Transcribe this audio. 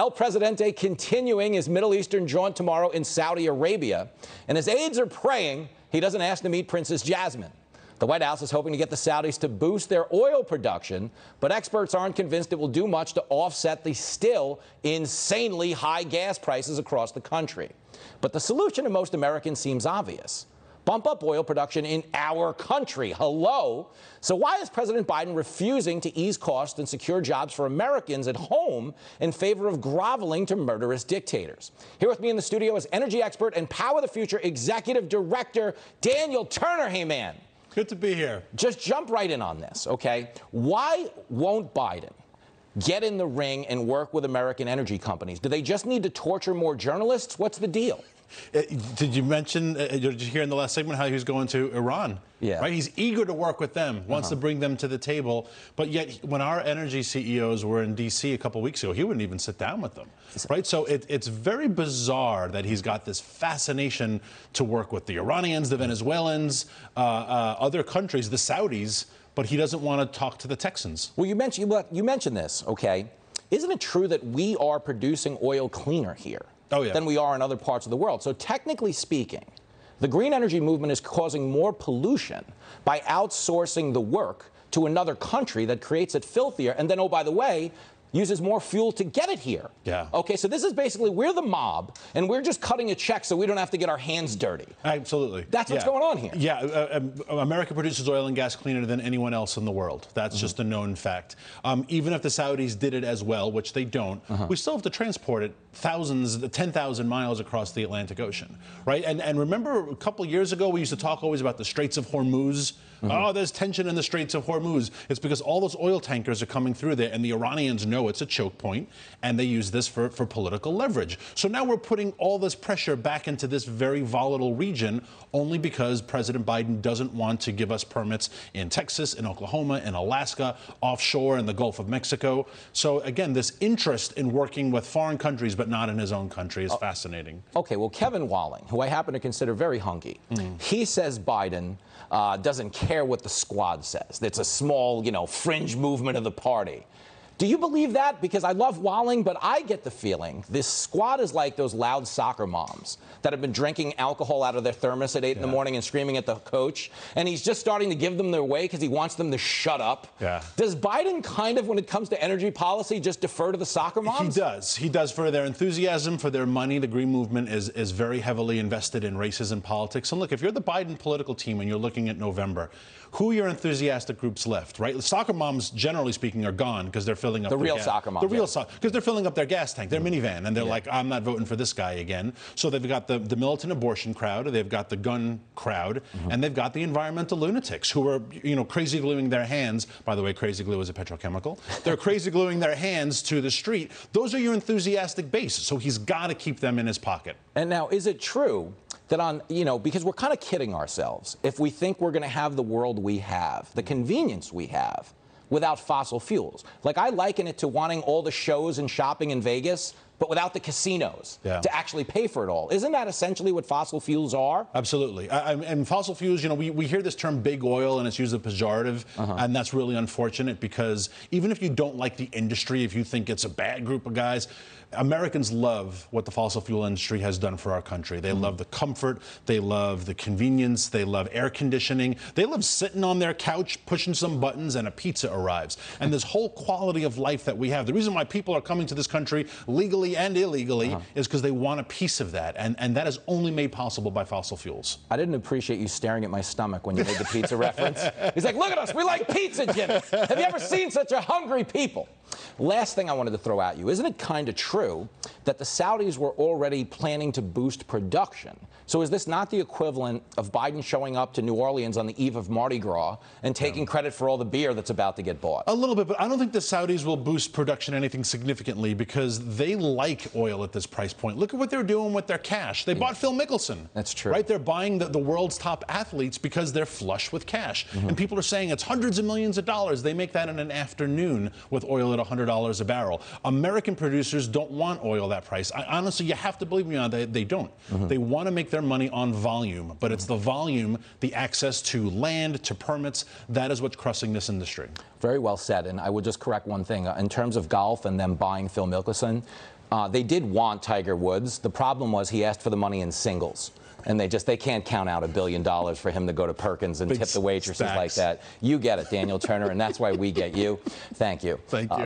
El Presidente continuing his Middle Eastern jaunt tomorrow in Saudi Arabia, and his aides are praying he doesn't ask to meet Princess Jasmine. The White House is hoping to get the Saudis to boost their oil production, but experts aren't convinced it will do much to offset the still insanely high gas prices across the country. But the solution to most Americans seems obvious. Bump up oil production in our country. Hello? So why is President Biden refusing to ease costs and secure jobs for Americans at home in favor of groveling to murderous dictators? Here with me in the studio is energy expert and Power the Future Executive Director Daniel Turner. Hey, man. Good to be here. Just jump right in on this, okay? Why won't Biden get in the ring and work with American energy companies? Do they just need to torture more journalists? What's the deal? Did you mention, did you hear in the last segment how he was going to Iran? Yeah. Right? He's eager to work with them, wants to bring them to the table. But yet, when our energy CEOs were in D.C. a couple weeks ago, he wouldn't even sit down with them. Right? So it's very bizarre that he's got this fascination to work with the Iranians, the Venezuelans, other countries, the Saudis, but he doesn't want to talk to the Texans. Well, you mentioned this, okay? Isn't it true that we are producing oil cleaner here than we are in other parts of the world? So technically speaking, the green energy movement is causing more pollution by outsourcing the work to another country that creates it filthier and then, oh, by the way, uses more fuel to get it here. Yeah. Okay, so this is basically, we're the mob, and we're just cutting a check so we don't have to get our hands dirty. Absolutely. That's what's going on here. Yeah, America produces oil and gas cleaner than anyone else in the world. That's just a known fact. Even if the Saudis did it as well, which they don't, we still have to transport it 10,000 miles across the Atlantic Ocean, right? And remember a couple years ago, we used to talk always about the Straits of Hormuz. Oh, there's tension in the Straits of Hormuz. It's because all those oil tankers are coming through there, and the Iranians know it's a choke point, and they use this for political leverage. So now we're putting all this pressure back into this very volatile region only because President Biden doesn't want to give us permits in Texas, in Oklahoma, in Alaska, offshore, in the Gulf of Mexico. So again, this interest in working with foreign countries but not in his own country is fascinating. Okay, well, Kevin Walling, who I happen to consider very hunky, he says Biden doesn't care what the squad says. It's a small, fringe movement of the party. Do you believe that? Because I love Walling, but I get the feeling this squad is like those loud soccer moms that have been drinking alcohol out of their thermos at 8 in the morning and screaming at the coach, and he's just starting to give them their way because he wants them to shut up. Yeah. Does Biden kind of, when it comes to energy policy, just defer to the soccer moms? He does. He does for their enthusiasm, for their money. The Green Movement is very heavily invested in races and politics. And look, if you're the Biden political team and you're looking at November, who are your enthusiastic groups left, right? The soccer moms, generally speaking, are gone because they're filling up the real soccer moms. The real soccer, because they're filling up their gas tank, their minivan, and they're like, I'm not voting for this guy again. So they've got the militant abortion crowd, they've got the gun crowd, and they've got the environmental lunatics who are, crazy gluing their hands. By the way, crazy glue is a petrochemical. They're crazy gluing their hands to the street. Those are your enthusiastic base. So he's got to keep them in his pocket. And now, is it true that because we're kind of kidding ourselves if we think we're going to have the world we have, the convenience we have, without fossil fuels? Like, I liken it to wanting all the shows and shopping in Vegas, but without the casinos to actually pay for it all. Isn't that essentially what fossil fuels are? Absolutely. And fossil fuels, we hear this term big oil, and it's used as a pejorative, and that's really unfortunate because even if you don't like the industry, if you think it's a bad group of guys, Americans love what the fossil fuel industry has done for our country. They love the comfort, they love the convenience, they love air conditioning, they love sitting on their couch, pushing some buttons, and a pizza arrives. And this whole quality of life that we have, the reason why people are coming to this country legally and illegally is because they want a piece of that. And that is only made possible by fossil fuels. I didn't appreciate you staring at my stomach when you made the pizza reference. He's like, look at us, we like pizza, Jimmy. Have you ever seen such a hungry people? Last thing I wanted to throw at you, isn't it kind of true that the Saudis were already planning to boost production? So is this not the equivalent of Biden showing up to New Orleans on the eve of Mardi Gras and taking credit for all the beer that's about to get bought? A little bit, but I don't think the Saudis will boost production anything significantly because they like oil at this price point. Look at what they're doing with their cash. They bought Phil Mickelson. That's true. Right? They're buying the world's top athletes because they're flush with cash. And people are saying it's hundreds of millions of dollars. They make that in an afternoon with oil at $100 a barrel. American producers don't want oil that price. Honestly, you have to believe me on that. They don't. They want to make their money on volume, but it's the volume, the access to land, to permits, that is what's crushing this industry. Very well said. And I would just correct one thing. In terms of golf and them buying Phil Mickelson, They did want Tiger Woods. The problem was he asked for the money in singles. And they can't count out $1 billion for him to go to Perkins and tip the waitresses like that. You get it, Daniel Turner, and that's why we get you. Thank you. Thank you.